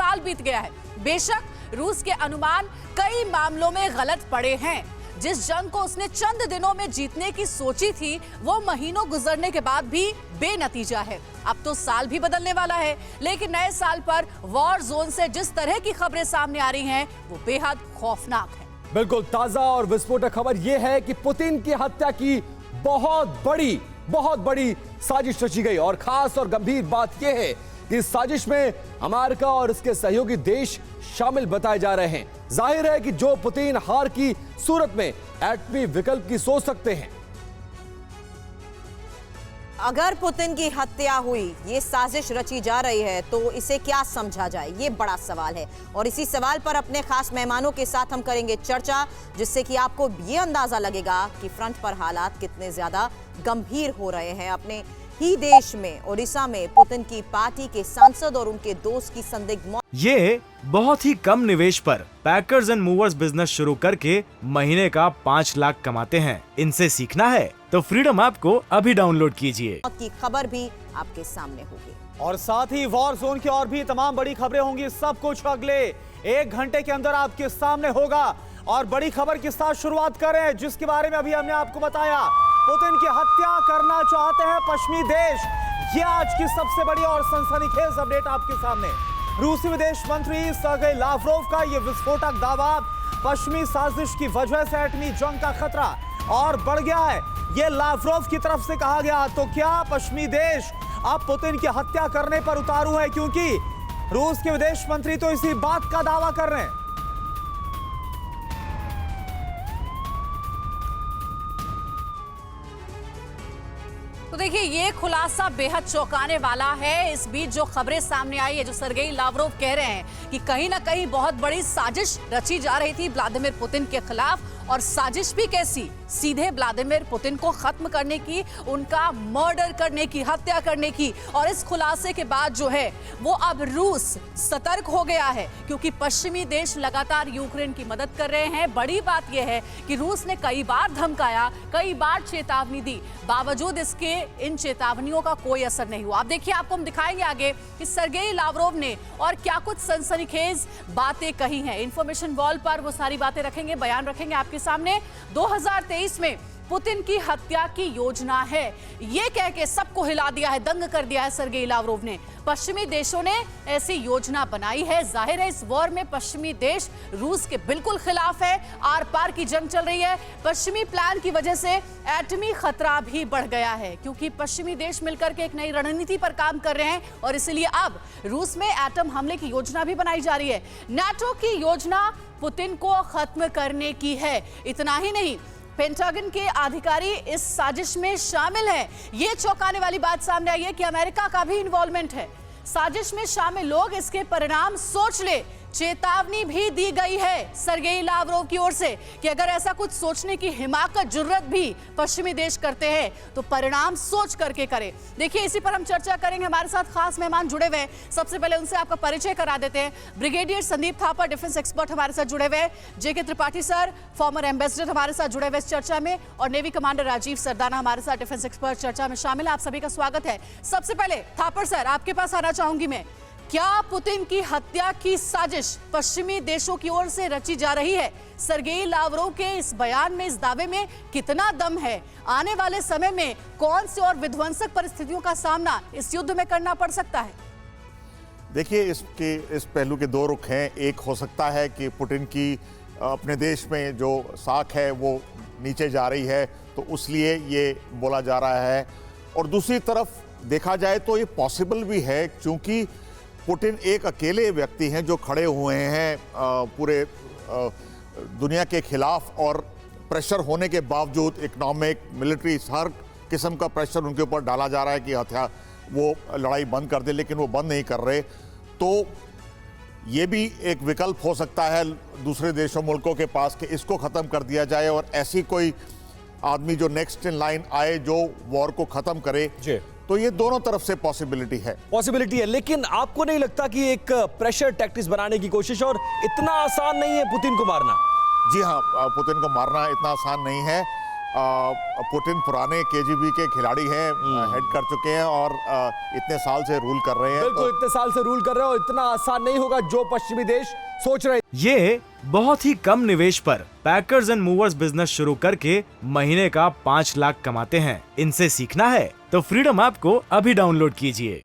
साल बीत गया है। बेशक रूस के अनुमान कई मामलों में गलत पड़े हैं। जिस जंग को उसने चंद दिनों में जीतने की सोची थी, वो महीनों गुजरने के बाद भी बेनतीजा है। अब तो साल भी बदलने वाला है, लेकिन नए साल पर वॉर जोन से जिस तरह की खबरें सामने आ रही हैं, वो बेहद खौफनाक है। बिल्कुल ताजा और विस्फोटक खबर यह है कि पुतिन की हत्या की बहुत बड़ी साजिश रची गई और खास और गंभीर बात यह है कि इस साजिश में अमेरिका और इसके सहयोगी देश शामिल बताए जा रहे हैं। जाहिर है कि जो पुतिन हार की सूरत में एटमी विकल्प की सोच सकते हैं। अगर पुतिन की हत्या हुई, ये साजिश रची जा रही है, तो इसे क्या समझा जाए, ये बड़ा सवाल है। और इसी सवाल पर अपने खास मेहमानों के साथ हम करेंगे चर्चा, जिससे कि आपको ये अंदाजा लगेगा कि फ्रंट पर हालात कितने ज्यादा गंभीर हो रहे हैं। अपने ही देश में ओडिशा में पुतिन की पार्टी के सांसद और उनके दोस्त की संदिग्ध मौत। ये बहुत ही कम निवेश पर पैकर्स एंड मूवर्स बिजनेस शुरू करके महीने का 5 लाख कमाते हैं। इनसे सीखना है तो फ्रीडम ऐप को अभी डाउनलोड कीजिए। मौत की खबर भी आपके सामने होगी और साथ ही वॉर जोन की और भी तमाम बड़ी खबरें होंगी। सब कुछ अगले 1 घंटे के अंदर आपके सामने होगा। और बड़ी खबर के साथ शुरुआत करें, जिसके बारे में अभी हमने आपको बताया। पुतिन की हत्या करना चाहते हैं पश्चिमी देश। ये आज की सबसे बड़ी और सनसनीखेज अपडेट आपके सामने। रूसी विदेश मंत्री सर्गेई लावरोव का ये विस्फोटक दावा, पश्चिमी साजिश की वजह से एटमी जंग का खतरा और बढ़ गया है, ये लावरोव की तरफ से कहा गया। तो क्या पश्चिमी देश अब पुतिन की हत्या करने पर उतारू है, क्योंकि रूस के विदेश मंत्री तो इसी बात का दावा कर रहे हैं। तो देखिए, ये खुलासा बेहद चौंकाने वाला है। इस बीच जो खबरें सामने आई है, जो सर्गेई लावरोव कह रहे हैं कि कहीं ना कहीं बहुत बड़ी साजिश रची जा रही थी व्लादिमीर पुतिन के खिलाफ, और साजिश भी कैसी, सीधे व्लादिमीर पुतिन को खत्म करने की, उनका मर्डर करने की, हत्या करने की। और इस खुलासे के बाद जो है वो अब रूस सतर्क हो गया है, क्योंकि पश्चिमी देश लगातार यूक्रेन की मदद कर रहे हैं। बड़ी बात यह है कि रूस ने कई बार धमकाया, कई बार चेतावनी दी, बावजूद इसके इन चेतावनियों का कोई असर नहीं हुआ। आप देखिए, आपको हम दिखाएंगे आगे कि सर्गेई लावरोव ने और क्या कुछ सनसनीखेज बातें कही हैं। इंफॉर्मेशन वॉल पर वो सारी बातें रखेंगे, बयान रखेंगे आपके सामने। 2023 में पुतिन की हत्या की योजना है, ये कह के सबको हिला दिया है, दंग कर दिया है सर्गेई लावरोव ने। पश्चिमी देशों ने ऐसी योजना बनाई है। जाहिर है इस वॉर में पश्चिमी देश रूस के बिल्कुल खिलाफ है, आर पार की जंग चल रही है। पश्चिमी प्लान की वजह से एटमी खतरा भी बढ़ गया है, क्योंकि पश्चिमी देश मिलकर के एक नई रणनीति पर काम कर रहे हैं, और इसलिए अब रूस में एटम हमले की योजना भी बनाई जा रही है। नाटो की योजना पुतिन को खत्म करने की है। इतना ही नहीं, पेंटागन के अधिकारी इस साजिश में शामिल हैं। ये चौंकाने वाली बात सामने आई है कि अमेरिका का भी इन्वॉल्वमेंट है। साजिश में शामिल लोग, इसके परिणाम सोच ले। चेतावनी भी दी गई है सर्गेई लावरोव की ओर से कि अगर ऐसा कुछ सोचने की हिमाकत, जुर्रत भी पश्चिमी देश करते हैं तो परिणाम सोच करके करें। देखिए, इसी पर हम चर्चा करेंगे। हमारे साथ खास मेहमान जुड़े हुए हैं। सबसे पहले उनसे आपका परिचय करा देते हैं। Brigadier Sandeep Thapar, defence expert हमारे साथ जुड़े हुए हैं। जेके त्रिपाठी सर, फॉर्मर एम्बेसडर, हमारे साथ जुड़े हुए इस चर्चा में। और नेवी कमांडर राजीव सरदाना हमारे साथ डिफेंस एक्सपर्ट चर्चा में शामिल है। आप सभी का स्वागत है। सबसे पहले थापर सर, आपके पास आना चाहूंगी मैं। क्या पुतिन की हत्या की साजिश पश्चिमी देशों की ओर से रची जा रही है? सर्गेई लावरोव के इस बयान में, इस दावे में कितना दम है? आने वाले समय में कौन सी और विध्वंसक परिस्थितियों का सामना इस युद्ध में करना पड़ सकता है? देखिए, इस पहलू के 2 रुख हैं। एक हो सकता है कि पुतिन की अपने देश में जो साख है वो नीचे जा रही है, तो उसलिए ये बोला जा रहा है। और दूसरी तरफ देखा जाए तो ये पॉसिबल भी है, क्योंकि पुतिन एक अकेले व्यक्ति हैं जो खड़े हुए हैं पूरे दुनिया के खिलाफ, और प्रेशर होने के बावजूद, इकोनॉमिक, मिलिट्री, हर किस्म का प्रेशर उनके ऊपर डाला जा रहा है कि वो लड़ाई बंद कर दे, लेकिन वो बंद नहीं कर रहे। तो ये भी एक विकल्प हो सकता है दूसरे देशों, मुल्कों के पास, कि इसको ख़त्म कर दिया जाए और ऐसी कोई आदमी जो नेक्स्ट इन लाइन आए जो वॉर को ख़त्म करे। तो ये दोनों तरफ से पॉसिबिलिटी है। लेकिन आपको नहीं लगता कि एक प्रेशर टैक्टिक्स बनाने की कोशिश, और इतना आसान नहीं है पुतिन को मारना? जी हाँ, पुतिन को मारना इतना आसान नहीं है। पुतिन पुराने केजीबी के खिलाड़ी हैं, हेड कर चुके हैं और इतने साल से रूल कर रहे हैं। बिल्कुल, इतने साल से रूल कर रहे हो, इतना आसान नहीं होगा जो पश्चिमी देश सोच रहे। ये बहुत ही कम निवेश पर पैकर्स एंड मूवर्स बिजनेस शुरू करके महीने का 5 लाख कमाते हैं। इनसे सीखना है तो फ्रीडम ऐप को अभी डाउनलोड कीजिए।